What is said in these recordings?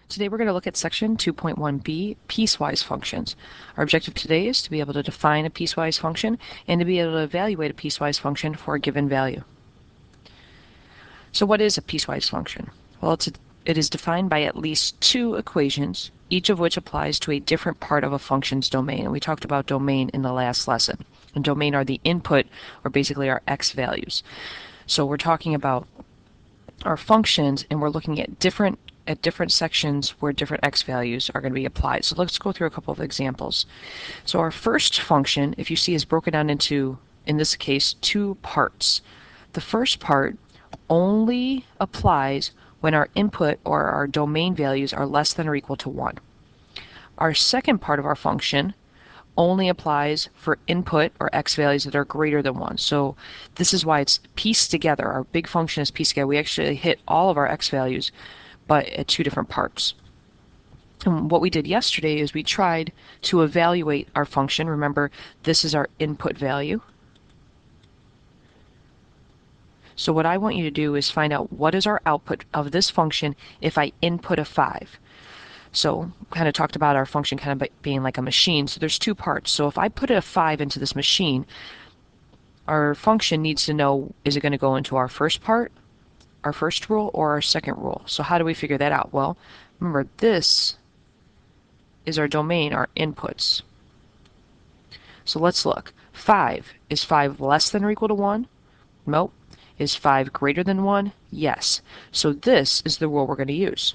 Today we're going to look at section 2.1b, piecewise functions. Our objective today is to be able to define a piecewise function and to be able to evaluate a piecewise function for a given value. So what is a piecewise function? Well, it is defined by at least two equations, each of which applies to a different part of a function's domain. And we talked about domain in the last lesson. And domain are the input, or basically our x values. So we're talking about our functions, and we're looking at different sections where different x values are going to be applied. So let's go through a couple of examples. So our first function, if you see, is broken down into, in this case, two parts. The first part only applies when our input or our domain values are less than or equal to 1. Our second part of our function only applies for input or x values that are greater than 1. So this is why it's pieced together. Our big function is pieced together. We actually hit all of our x values, but at two different parts. And what we did yesterday is we tried to evaluate our function. Remember, this is our input value. So what I want you to do is find out what is our output of this function if I input a 5. So kind of talked about our function kind of being like a machine. So there's two parts. So if I put a 5 into this machine, our function needs to know, is it going to go into our first part, our first rule, or our second rule? So how do we figure that out? Well, remember, this is our domain, our inputs. So let's look. 5. Is 5 less than or equal to 1? Nope. Is 5 greater than 1? Yes. So this is the rule we're going to use.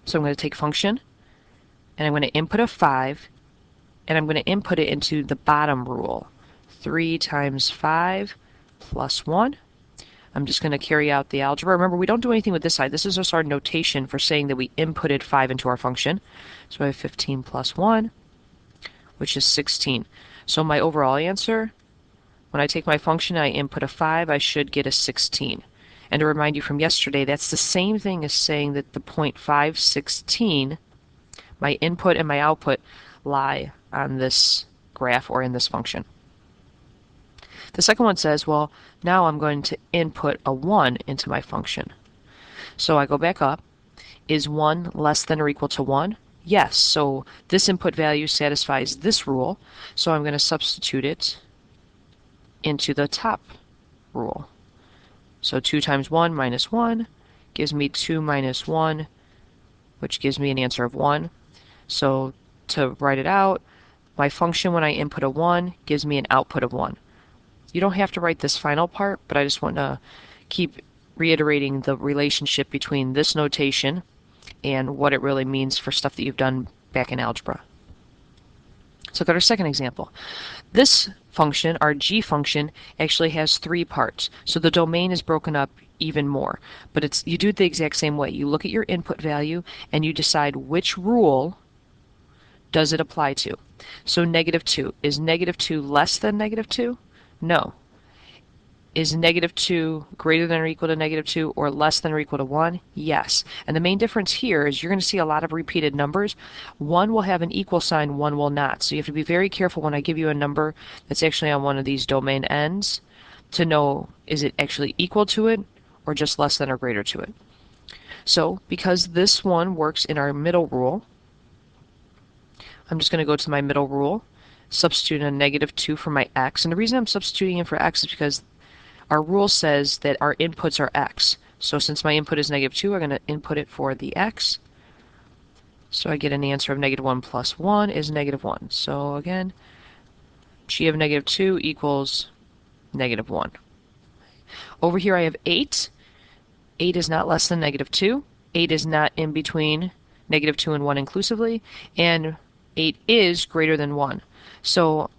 So I'm going to take function, and I'm going to input a 5, and I'm going to input it into the bottom rule. 3 times 5 plus 1. I'm just going to carry out the algebra. Remember, we don't do anything with this side. This is just our notation for saying that we inputted 5 into our function. So I have 15 plus 1, which is 16. So my overall answer, when I take my function and I input a 5, I should get a 16. And to remind you from yesterday, that's the same thing as saying that the point 516, my input and my output, lie on this graph or in this function. The second one says, well, now I'm going to input a 1 into my function. So I go back up. Is 1 less than or equal to 1? Yes. So this input value satisfies this rule. So I'm going to substitute it into the top rule. So 2 times 1 minus 1 gives me 2 minus 1, which gives me an answer of 1. So to write it out, my function when I input a 1 gives me an output of 1. You don't have to write this final part, but I just want to keep reiterating the relationship between this notation and what it really means for stuff that you've done back in algebra. So look at our second example. This function, our g function, actually has 3 parts. So the domain is broken up even more. But you do it the exact same way. You look at your input value and you decide which rule does it apply to. So -2. Is -2 less than -2? No. Is -2 greater than or equal to -2 or less than or equal to 1? Yes. And the main difference here is you're going to see a lot of repeated numbers. One will have an equal sign, one will not. So you have to be very careful when I give you a number that's actually on one of these domain ends to know, is it actually equal to it or just less than or greater to it? So because this one works in our middle rule, I'm just going to go to my middle rule, substitute a -2 for my x. And the reason I'm substituting in for x is because our rule says that our inputs are x. So since my input is -2, I'm going to input it for the x. So I get an answer of -1 plus 1 is -1. So again, g of -2 equals -1. Over here I have 8. 8 is not less than -2. 8 is not in between -2 and 1 inclusively. And 8 is greater than 1. So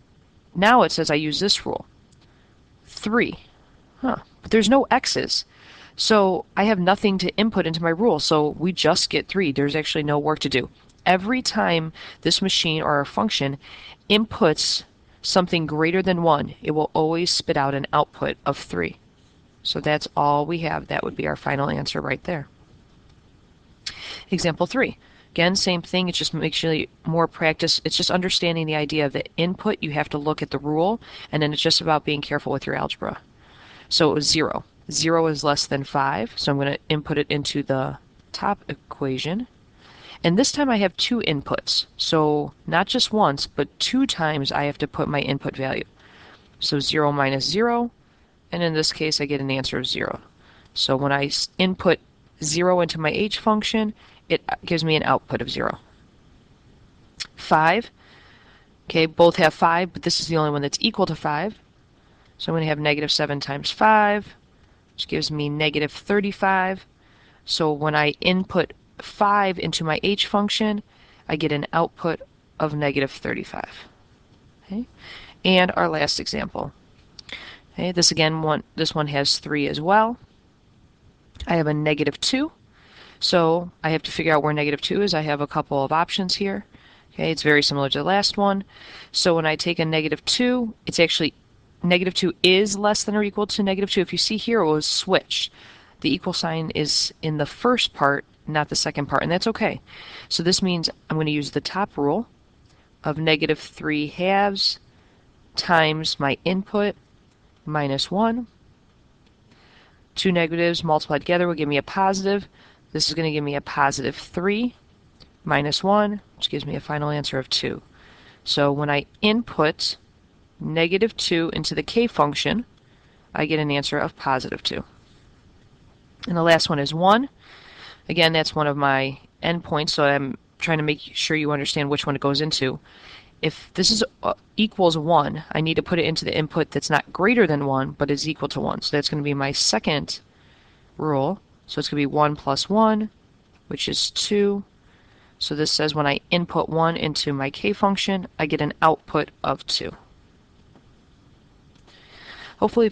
now it says I use this rule. 3. But there's no x's. So I have nothing to input into my rule. So we just get 3. There's actually no work to do. Every time this machine or our function inputs something greater than 1, it will always spit out an output of 3. So that's all we have. That would be our final answer right there. Example 3. Again, same thing. It's just actually more practice. It's just understanding the idea that input, you have to look at the rule, and then it's just about being careful with your algebra. So it was 0. 0 is less than 5, so I'm going to input it into the top equation. And this time I have two inputs. So not just once, but two times I have to put my input value. So 0 minus 0, and in this case I get an answer of 0. So when I input 0 into my h function, it gives me an output of 0. 5. Okay, both have 5, but this is the only one that's equal to 5. So I'm going to have negative 7 times 5, which gives me negative 35. So when I input 5 into my h function, I get an output of negative 35. Okay? And our last example. Okay, this one has 3 as well. I have a negative 2. So I have to figure out where negative 2 is. I have a couple of options here. Okay, it's very similar to the last one. So when I take a negative 2, it's actually negative 2 is less than or equal to negative 2. If you see here, it was switched. The equal sign is in the first part, not the second part, and that's okay. So this means I'm going to use the top rule of negative 3 halves times my input minus 1. Two negatives multiplied together will give me a positive. This is going to give me a positive 3 minus 1, which gives me a final answer of 2. So when I input negative 2 into the k function, I get an answer of positive 2. And the last one is 1. Again, that's one of my endpoints, so I'm trying to make sure you understand which one it goes into. If this is equals 1, I need to put it into the input that's not greater than 1, but is equal to 1. So that's going to be my second rule. So it's going to be 1 plus 1, which is 2. So this says when I input 1 into my k function, I get an output of 2. Hopefully